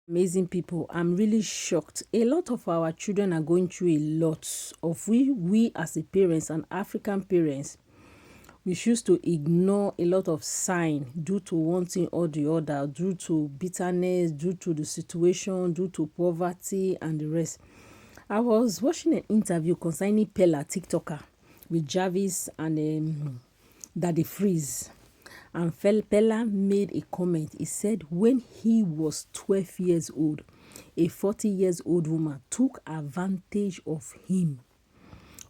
Amazing people. I'm really shocked. A lot of our children are going through a lot of we as a parents and African parents, we choose to ignore a lot of sign due to one thing or the other, due to bitterness, due to the situation, due to poverty and the rest. I was watching an interview concerning PELLER TikToker with Javis and Daddy Freeze. And PELLER made a comment. He said when he was 12 years old, a 40 years old woman took advantage of him.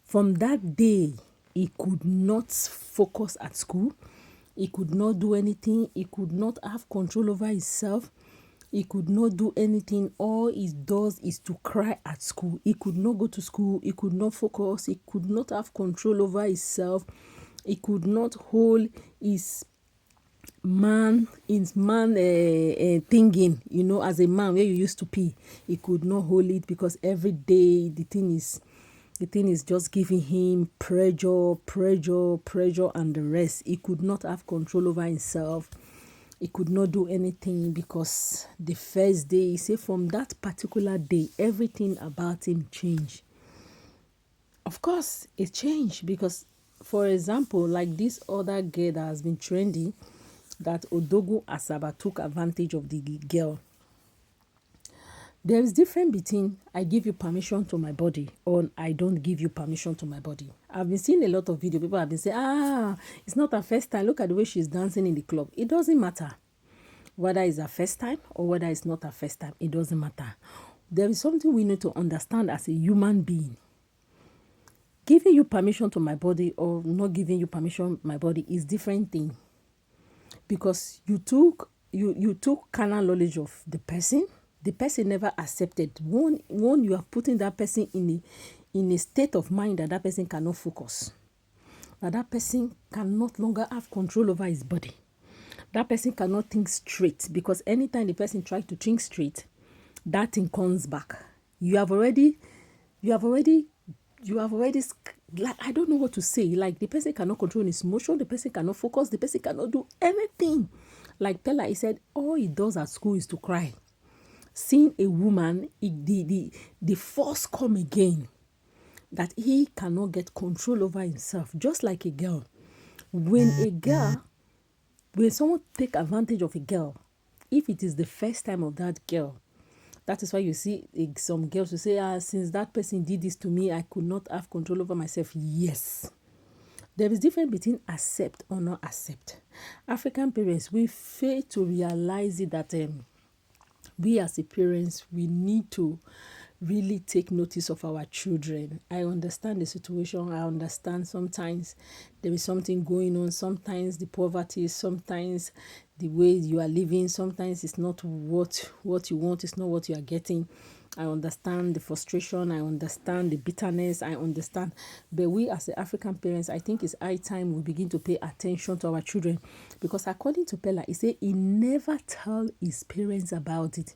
From that day, he could not focus at school. He could not do anything. He could not have control over himself. He could not do anything. All he does is to cry at school. He could not go to school. He could not focus. He could not have control over himself. He could not hold his thinking, as a man where you used to pee. He could not hold it because every day the thing is just giving him pressure, and the rest. He could not have control over himself. He could not do anything because the first day, he said from that particular day, everything about him changed. Of course, it changed because, for example, like this other girl that has been trending, that Odogu Asaba took advantage of the girl. There is difference between I give you permission to my body or I don't give you permission to my body. I've been seeing a lot of video. People have been saying, it's not her first time. Look at the way she's dancing in the club. It doesn't matter whether it's her first time or whether it's not her first time. It doesn't matter. There is something we need to understand as a human being. Giving you permission to my body or not giving you permission to my body is different thing. Because you took carnal knowledge of the person never accepted. One you are putting that person in a state of mind that person cannot focus, that person cannot longer have control over his body. That person cannot think straight, because anytime the person tries to think straight, that thing comes back. You have already like, I don't know what to say. Like, the person cannot control his emotion, the person cannot focus, the person cannot do anything. Like PELLER, he said all he does at school is to cry. Seeing a woman, the force come again, that he cannot get control over himself, just like a girl. When someone take advantage of a girl, if it is the first time of that girl, that is why you see some girls who say, since that person did this to me, I could not have control over myself. Yes. There is difference between accept or not accept. African parents, we fail to realize it that we as a parents, we need to really take notice of our children. I understand the situation. I understand sometimes there is something going on. Sometimes the poverty, sometimes the way you are living, sometimes it's not what you want, it's not what you are getting. I understand the frustration, I understand the bitterness, I understand. But we as the African parents, I think it's high time we begin to pay attention to our children. Because according to PELLER, he said he never tell his parents about it.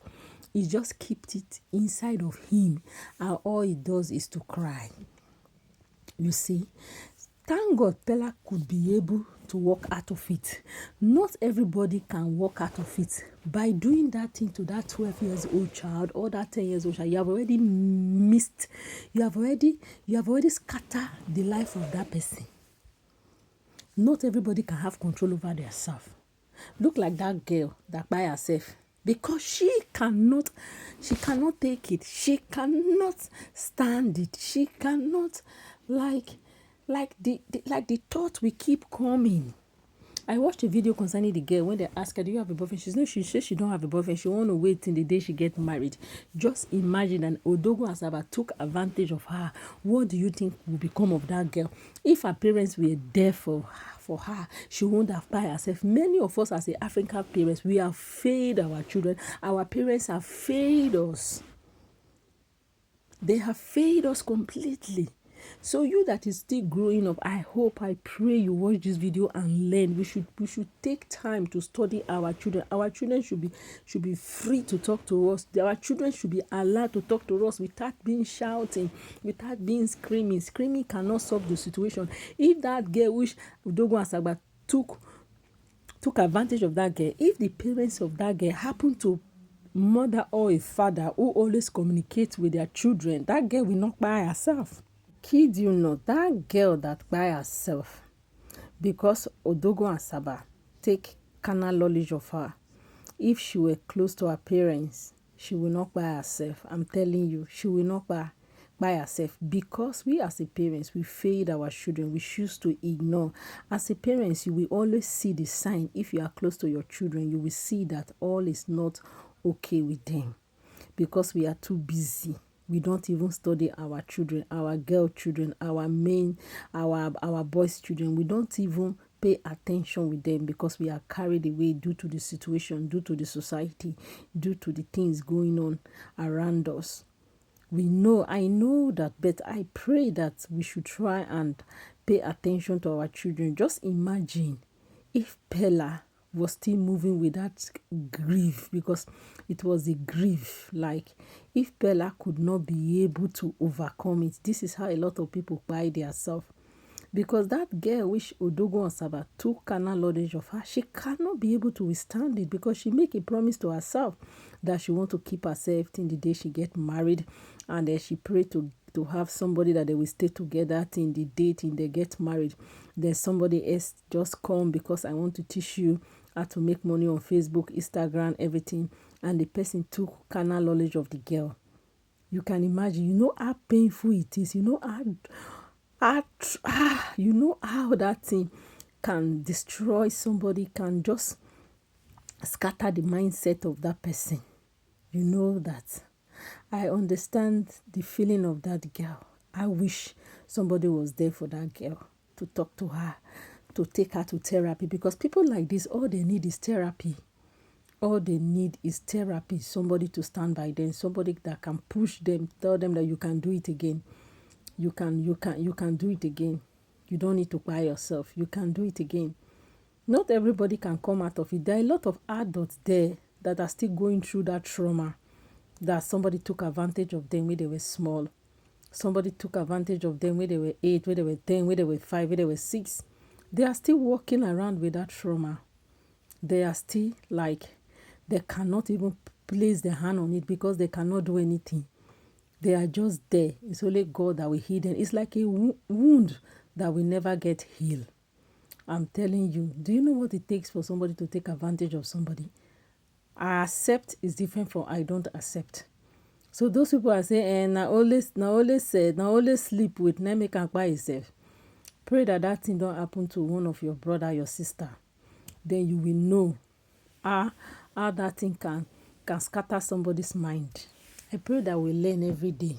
He just kept it inside of him, and all he does is to cry. You see, thank God PELLER could be able to walk out of it. Not everybody can walk out of it. By doing that thing to that 12 years old child or that 10 years old child, you have already missed, you have already scattered the life of that person. Not everybody can have control over themselves. Look like that girl that by herself. Because she cannot take it. She cannot stand it. She cannot, like the thought will keep coming. I watched a video concerning the girl when they asked her, do you have a boyfriend? She says she don't have a boyfriend. She want to wait till the day she gets married. Just imagine that Odogu Asaba took advantage of her. What do you think will become of that girl? If her parents were there for her, she won't have by herself. Many of us as the African parents, we have failed our children. Our parents have failed us. They have failed us completely. So you that is still growing up, I pray you watch this video and learn. We should take time to study our children. Our children should be free to talk to us. Our children should be allowed to talk to us without being shouting, without being screaming. Screaming cannot solve the situation. If that girl which Udogo Asagba took advantage of that girl, if the parents of that girl happen to mother or a father who always communicates with their children, that girl will not by herself. Kid you not, that girl that by herself, because Odogo and Saba take carnal knowledge of her. If she were close to her parents, she will not by herself. I'm telling you, she will not by herself, because we as a parents, we failed our children. We choose to ignore. As a parents, you will always see the sign. If you are close to your children, you will see that all is not okay with them, because we are too busy. We don't even study our children, our girl children, our boys children. We don't even pay attention with them, because we are carried away due to the situation, due to the society, due to the things going on around us. I know that, but I pray that we should try and pay attention to our children. Just imagine if Pella was still moving with that grief, because it was a grief. Like, if Pella could not be able to overcome it, this is how a lot of people buy themselves. Because that girl which Odogo and Saba took carnal knowledge of her, she cannot be able to withstand it, because she make a promise to herself that she want to keep herself till the day she get married, and then she pray to have somebody that they will stay together till the day till they get married. Then somebody else just come, because I want to teach you how to make money on Facebook, Instagram, everything. And the person took carnal knowledge of the girl. You can imagine, you know how painful it is. You know you know how that thing can destroy somebody, can just scatter the mindset of that person. You know that. I understand the feeling of that girl. I wish somebody was there for that girl, to talk to her, to take her to therapy, because people like this, all they need is therapy. All they need is therapy, somebody to stand by them, somebody that can push them, tell them that you can do it again. You can do it again. You don't need to buy yourself. You can do it again. Not everybody can come out of it. There are a lot of adults there that are still going through that trauma, that somebody took advantage of them when they were small. Somebody took advantage of them when they were 8, when they were 10, when they were 5, when they were 6. They are still walking around with that trauma. They are still like, they cannot even place their hand on it, because they cannot do anything. They are just there. It's only God that will heal them. It's like a wound that will never get healed. I'm telling you. Do you know what it takes for somebody to take advantage of somebody? I accept is different from I don't accept. So those people are saying, now always sleep with, now make am by yourself. Pray that that thing don't happen to one of your brother, your sister. Then you will know how that thing can scatter somebody's mind. I pray that we learn every day.